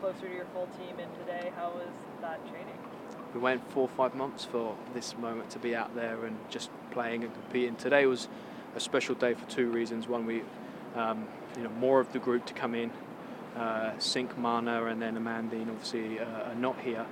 closer to your full team in today. How was that training? We went 4 or 5 months for this moment to be out there and just playing and competing. Today was a special day for 2 reasons. One, we, more of the group to come in. Sink, Mana, and then Amandine obviously are not here.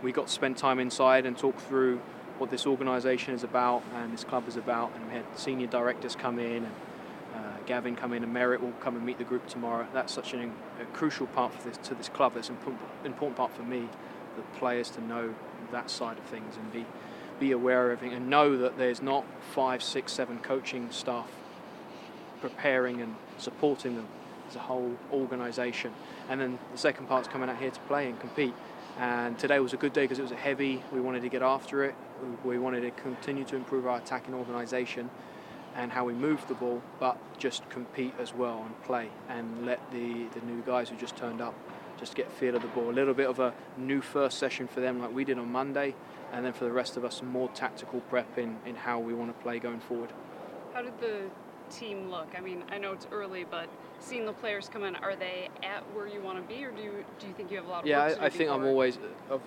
We got to spend time inside and talk through what this organisation is about and this club is about. And we had senior directors come in, and Gavin come in, and Merritt will come and meet the group tomorrow. That's such a crucial part for this club. It's an important part for me, the players to know that side of things and be aware of everything and know that there's not 5, 6, 7 coaching staff preparing and supporting them as a whole organisation. And then the second part's coming out here to play and compete. And today was a good day because it was heavy. We wanted to get after it. We wanted to continue to improve our attacking organisation and how we move the ball, but just compete as well and play and let the new guys who just turned up just get a feel of the ball. A little bit of a new first session for them like we did on Monday, and then for the rest of us some more tactical prep in how we want to play going forward. How did the team look? I mean, I know it's early, but seeing the players come in, are they at where you want to be, or do you think you have a lot of work to do? I think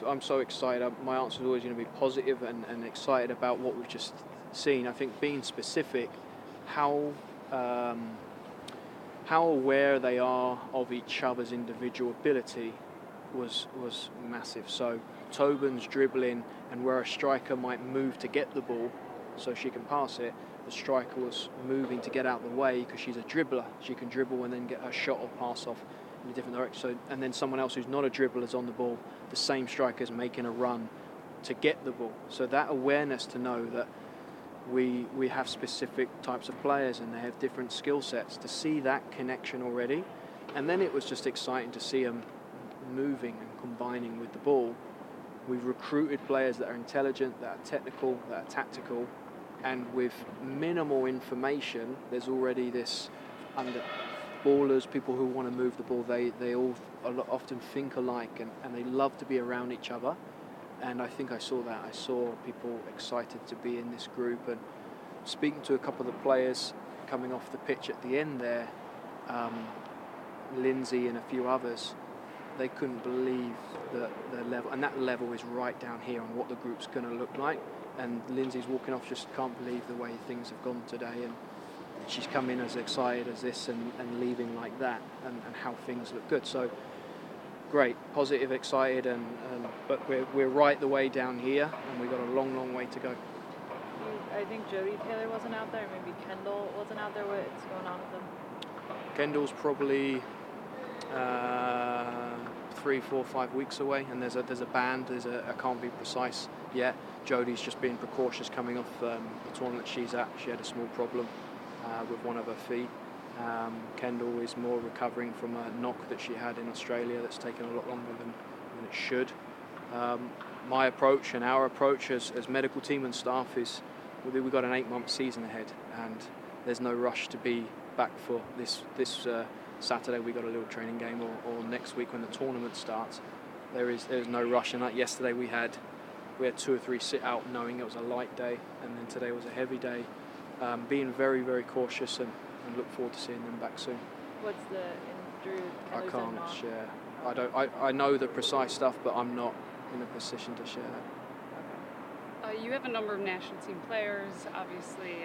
I'm so excited. My answer is always going to be positive and excited about what we've just seen. I think being specific, how aware they are of each other's individual ability was massive. So Tobin's dribbling, and where a striker might move to get the ball so she can pass it, the striker was moving to get out of the way because she's a dribbler. She can dribble and then get a shot or pass off in a different direction. So, and then someone else who's not a dribbler is on the ball. The same striker is making a run to get the ball. So that awareness to know that we have specific types of players and they have different skill sets, to see that connection already. And then it was just exciting to see them moving and combining with the ball. We've recruited players that are intelligent, that are technical, that are tactical, and with minimal information, there's already this under ballers, people who want to move the ball. They all often think alike, and they love to be around each other. And I think I saw that. I saw people excited to be in this group, and speaking to a couple of the players coming off the pitch at the end there, Lindsay and a few others, they couldn't believe the level, and that level is right down here on what the group's going to look like. And Lindsay's walking off, just can't believe the way things have gone today, and she's come in as excited as this and leaving like that, and how things look good. So great, positive, excited, but we're right the way down here, and we've got a long way to go. I think Jodie Taylor wasn't out there, maybe Kendall wasn't out there. What's going on with them? Kendall's probably 3, 4, 5 weeks away, and there's a band. I can't be precise yet. Jodie's just being precautious coming off the tournament she's at. She had a small problem with one of her feet. Kendall is more recovering from a knock that she had in Australia that's taken a lot longer than it should. My approach and our approach as medical team and staff is we've got an 8-month season ahead, and there's no rush to be back for this Saturday. We got a little training game, or next week when the tournament starts. There's no rush. And like yesterday we had 2 or 3 sit out knowing it was a light day, and then today was a heavy day. Being very, very cautious, and look forward to seeing them back soon. What's the injury? I can't share. I know the precise stuff, but I'm not in a position to share that. You have a number of national team players. Obviously,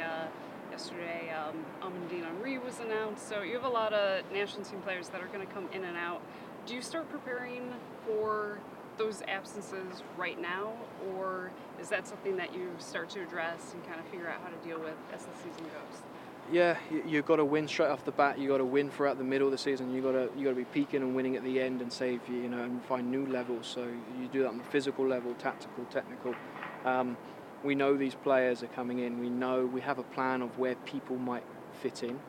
yesterday Amandine Henry was announced, so you have a lot of national team players that are going to come in and out. Do you start preparing for those absences right now, or is that something that you start to address and kind of figure out how to deal with as the season goes? Yeah, you've got to win straight off the bat. You've got to win throughout the middle of the season. You've got to be peaking and winning at the end and save and find new levels. So you do that on the physical level, tactical, technical. We know these players are coming in. We have a plan of where people might fit in.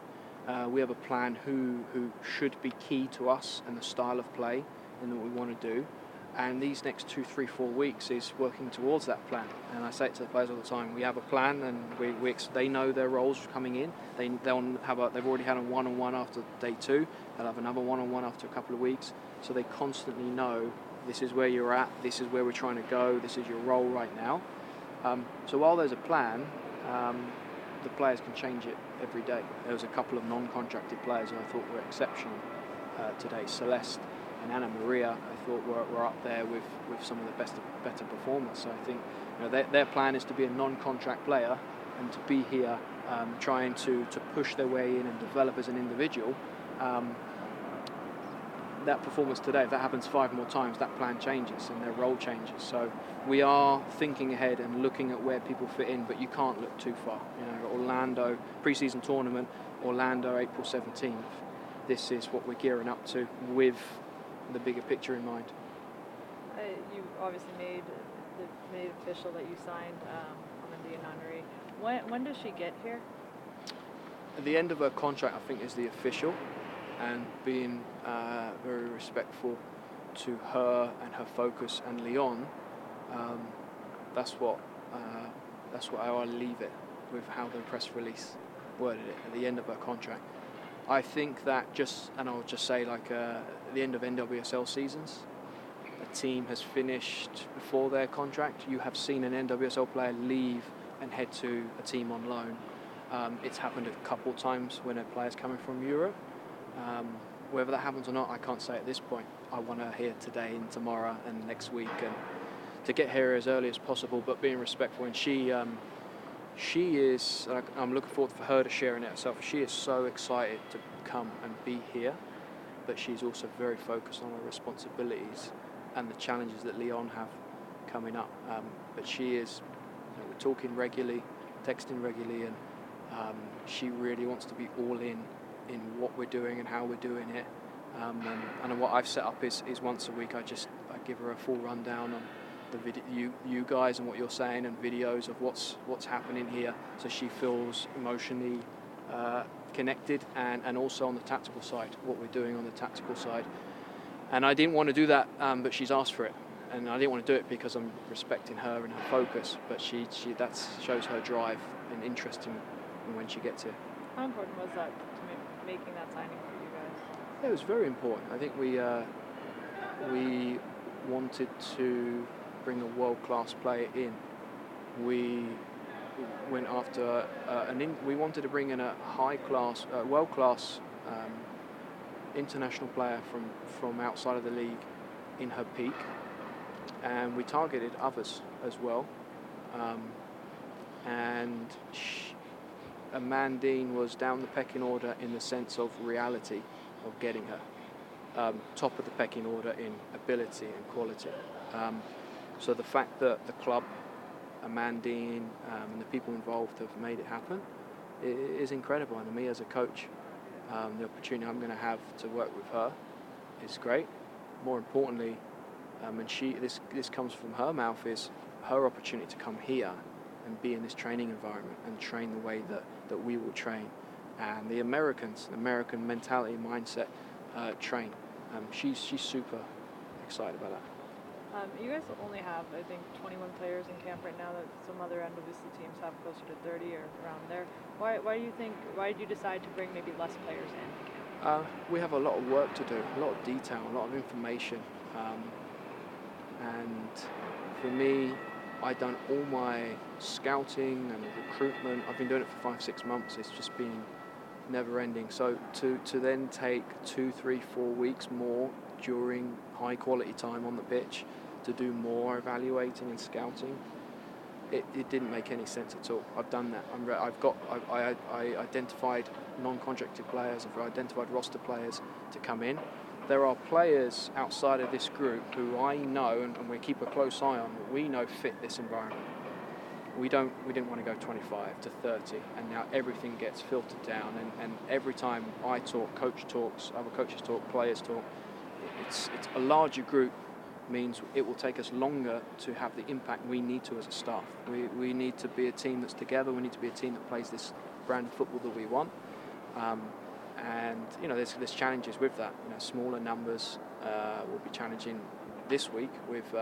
We have a plan who should be key to us and the style of play and what we want to do. And these next 2, 3, 4 weeks is working towards that plan. And I say it to the players all the time: we have a plan, and they know their roles coming in. They've already had a one-on-one after day 2. They'll have another one-on-one after a couple of weeks. So they constantly know this is where you're at. This is where we're trying to go. This is your role right now. So while there's a plan, the players can change it every day. There was a couple of non-contracted players who I thought were exceptional today. Celeste and Anna Maria, I thought were up there with some of the better performers. So I think their plan is to be a non-contract player and to be here trying to push their way in and develop as an individual. That performance today, if that happens 5 more times, that plan changes and their role changes. So we are thinking ahead and looking at where people fit in, but you can't look too far. Orlando, pre-season tournament, Orlando, April 17th. This is what we're gearing up to with the bigger picture in mind. You obviously made it official that you signed Amandine Henry. When does she get here? At the end of her contract, I think, is the official, and being very respectful to her and her focus and Lyon, that's how I leave it with how the press release worded it at the end of her contract. I think that I'll just say, like at the end of NWSL seasons, a team has finished before their contract. You have seen an NWSL player leave and head to a team on loan. It's happened a couple times when a player's coming from Europe. Whether that happens or not, I can't say at this point. I want her here today and tomorrow and next week, and to get here as early as possible, but being respectful. And she is, I'm looking forward for her to sharing it herself. She is so excited to come and be here, but she's also very focused on her responsibilities and the challenges that Lyon have coming up. But she is, we're talking regularly, texting regularly, and she really wants to be all in what we're doing and how we're doing it. And what I've set up is once a week I give her a full rundown on the video, you guys, and what you're saying, and videos of what's happening here, so she feels emotionally connected, and also on the tactical side, what we're doing on the tactical side. And I didn't want to do that, but she's asked for it, and I didn't want to do it because I'm respecting her and her focus, but she that shows her drive and interest in when she gets here. How important was that to making that signing for you guys? Yeah, it was very important. I think we wanted to bring a world-class player in. We went after we wanted to bring in a high-class, world-class international player from outside of the league in her peak, and we targeted others as well. And Amandine was down the pecking order in the sense of reality of getting her. Top of the pecking order in ability and quality. So the fact that the club, Amandine, and the people involved have made it happen is incredible. And me as a coach, the opportunity I'm going to have to work with her is great. More importantly, and this comes from her mouth, is her opportunity to come here and be in this training environment and train the way that we will train. And the American mentality, mindset, train. She's super excited about that. You guys only have, I think, 21 players in camp right now. That some other NWC teams have closer to 30 or around there. Why did you decide to bring maybe less players in camp? We have a lot of work to do, a lot of detail, a lot of information. And for me, I've done all my scouting and recruitment. I've been doing it for 5-6 months. It's just been never ending. So to then take 2, 3, 4 weeks more during high quality time on the pitch to do more evaluating and scouting, it didn't make any sense at all. I've done that. I identified non-contracted players. I've identified roster players to come in. There are players outside of this group who I know and we keep a close eye on, that we know fit this environment. We didn't want to go 25 to 30, and now everything gets filtered down, and every time I talk, coach talks, other coaches talk, players talk, it's a larger group means it will take us longer to have the impact we need to as a staff. We need to be a team that's together. We need to be a team that plays this brand of football that we want. And there's challenges with that. Smaller numbers will be challenging this week with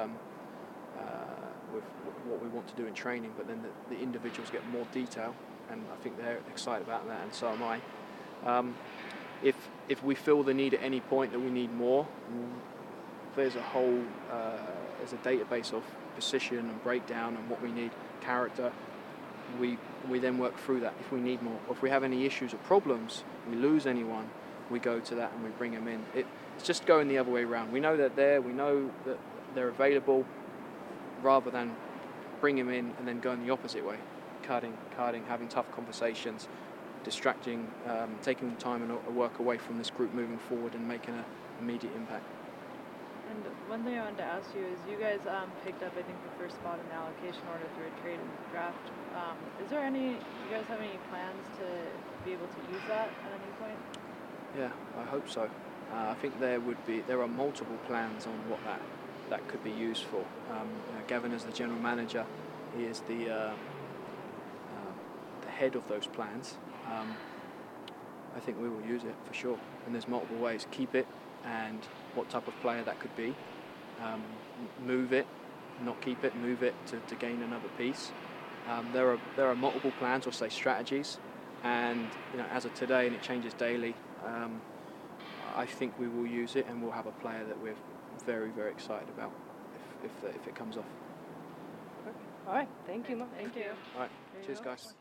what we want to do in training. But then the individuals get more detail, and I think they're excited about that, and so am I. If we feel the need at any point that we need more, there's a whole there's a database of position and breakdown and what we need, character. We then work through that if we need more. Or if we have any issues or problems, we lose anyone, we go to that and we bring them in. it's just going the other way around. We know they're there, we know that they're available, rather than bring them in and then going the opposite way, carding, having tough conversations, distracting, taking time and work away from this group moving forward and making an immediate impact. And one thing I wanted to ask you is you guys picked up, I think, the first spot in the allocation order through a trade and draft. Is there any, you guys have any plans to be able to use that at any point? Yeah, I hope so. I think there are multiple plans on what that could be used for. Gavin, as the general manager, he is the head of those plans. I think we will use it for sure, and there's multiple ways. Keep it, and what type of player that could be. Move it, not keep it. Move it to gain another piece. There are multiple plans, or say strategies, and as of today, and it changes daily. I think we will use it, and we'll have a player that we're very, very excited about if it comes off. All right. Thank you, Mark. Thank you. All right. There you Cheers, go. guys.